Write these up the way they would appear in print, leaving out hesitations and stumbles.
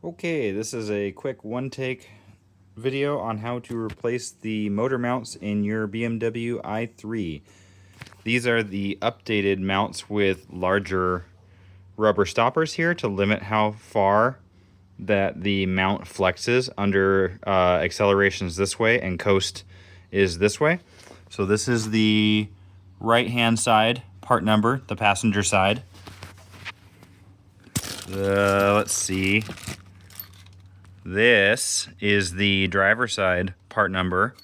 Okay, this is a quick one-take video on how to replace the motor mounts in your BMW i3. These are the updated mounts with larger rubber stoppers here to limit how far that the mount flexes under accelerations this way and coast is this way. So this is the right-hand side part number, the passenger side. Let's see. This is the driver side part number.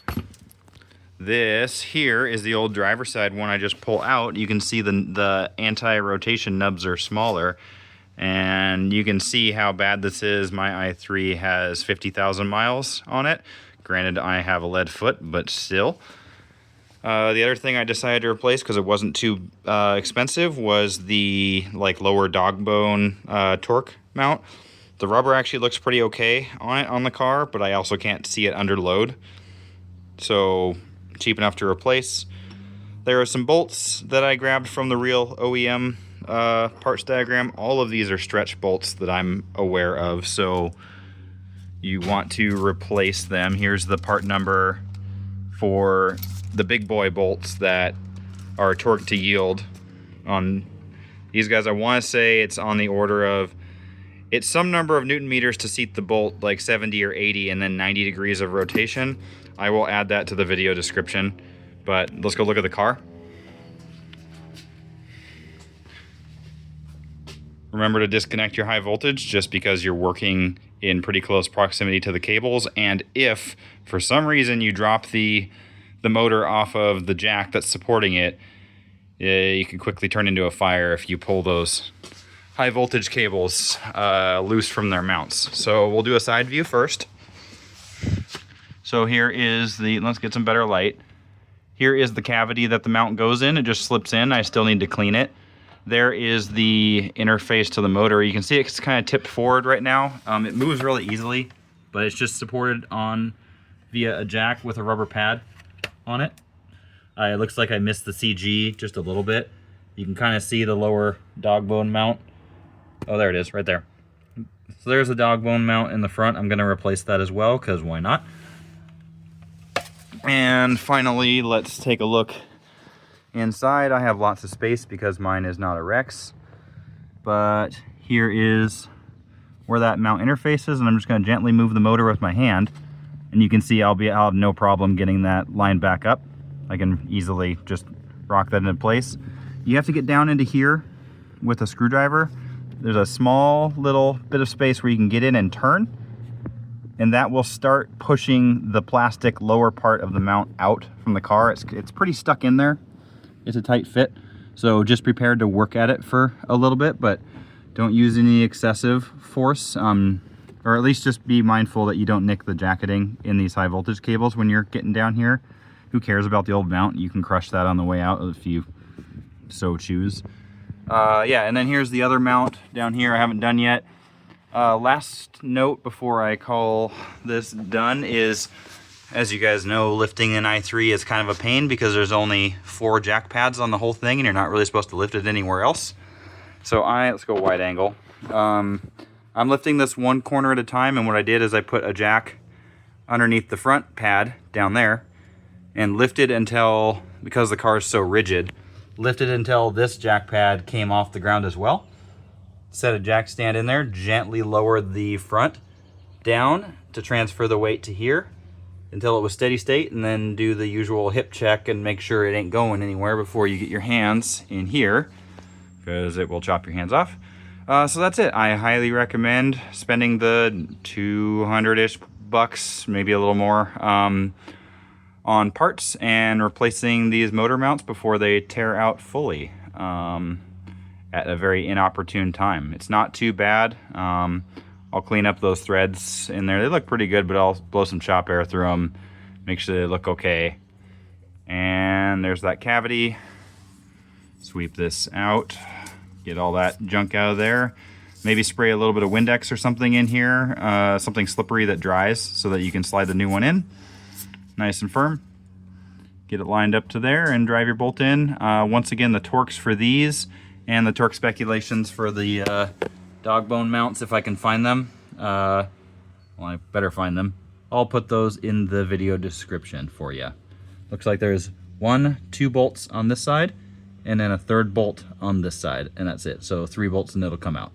This here is the old driver side one I just pull out. You can see the anti-rotation nubs are smaller, and you can see how bad this is. My i3 has 50,000 miles on it. Granted, I have a lead foot, but still. The other thing I decided to replace because it wasn't too expensive was the lower dog bone torque mount. The rubber actually looks pretty okay on it on the car, but I also can't see it under load. So cheap enough to replace. There are some bolts that I grabbed from the real OEM parts diagram. All of these are stretch bolts that I'm aware of, so you want to replace them. Here's the part number for the big boy bolts that are torque to yield on these guys. I want to say it's on the order of, it's some number of Newton meters to seat the bolt, like 70 or 80, and then 90 degrees of rotation. I will add that to the video description, but let's go look at the car. Remember to disconnect your high voltage just because you're working in pretty close proximity to the cables, and if for some reason you drop the motor off of the jack that's supporting it, you can quickly turn into a fire if you pull those high voltage cables loose from their mounts. So we'll do a side view first. So here is let's get some better light. Here is the cavity that the mount goes in. It just slips in. I still need to clean it. There is the interface to the motor. You can see it's kind of tipped forward right now. It moves really easily, but it's just supported on via a jack with a rubber pad on it. It looks like I missed the CG just a little bit. You can kind of see the lower dog bone mount. Oh, there it is, right there. So there's the dog bone mount in the front. I'm going to replace that as well, because why not? And finally, let's take a look inside. I have lots of space because mine is not a Rex. But here is where that mount interface is, and I'm just going to gently move the motor with my hand. And you can see I'll have no problem getting that line back up. I can easily just rock that into place. You have to get down into here with a screwdriver. There's a small little bit of space where you can get in and turn, and that will start pushing the plastic lower part of the mount out from the car. It's pretty stuck in there. It's a tight fit, so just prepare to work at it for a little bit, but don't use any excessive force, or at least just be mindful that you don't nick the jacketing in these high voltage cables when you're getting down here. Who cares about the old mount? You can crush that on the way out if you so choose. Yeah, and then here's the other mount down here I haven't done yet. Last note before I call this done is, as you guys know, lifting an i3 is kind of a pain because there's only 4 jack pads on the whole thing, and you're not really supposed to lift it anywhere else. So let's go wide angle. I'm lifting this one corner at a time, and what I did is I put a jack underneath the front pad down there and lifted until, because the car is so rigid, lifted until this jack pad came off the ground as well. Set a jack stand in there, gently lowered the front down to transfer the weight to here until it was steady state, and then do the usual hip check and make sure it ain't going anywhere before you get your hands in here, because it will chop your hands off. So that's it. I highly recommend spending the 200-ish bucks, maybe a little more, on parts and replacing these motor mounts before they tear out fully at a very inopportune time. It's not too bad. I'll clean up those threads in there. They look pretty good, but I'll blow some shop air through them, make sure they look okay. And there's that cavity. Sweep this out, get all that junk out of there. Maybe spray a little bit of Windex or something in here, something slippery that dries so that you can slide the new one in. Nice and firm. Get it lined up to there and drive your bolt in. Once again, the torques for these and the torque speculations for the dog bone mounts, if I can find them, well, I better find them. I'll put those in the video description for you. Looks like there's 2 bolts on this side, and then a 3rd bolt on this side, and that's it. So 3 bolts and it'll come out.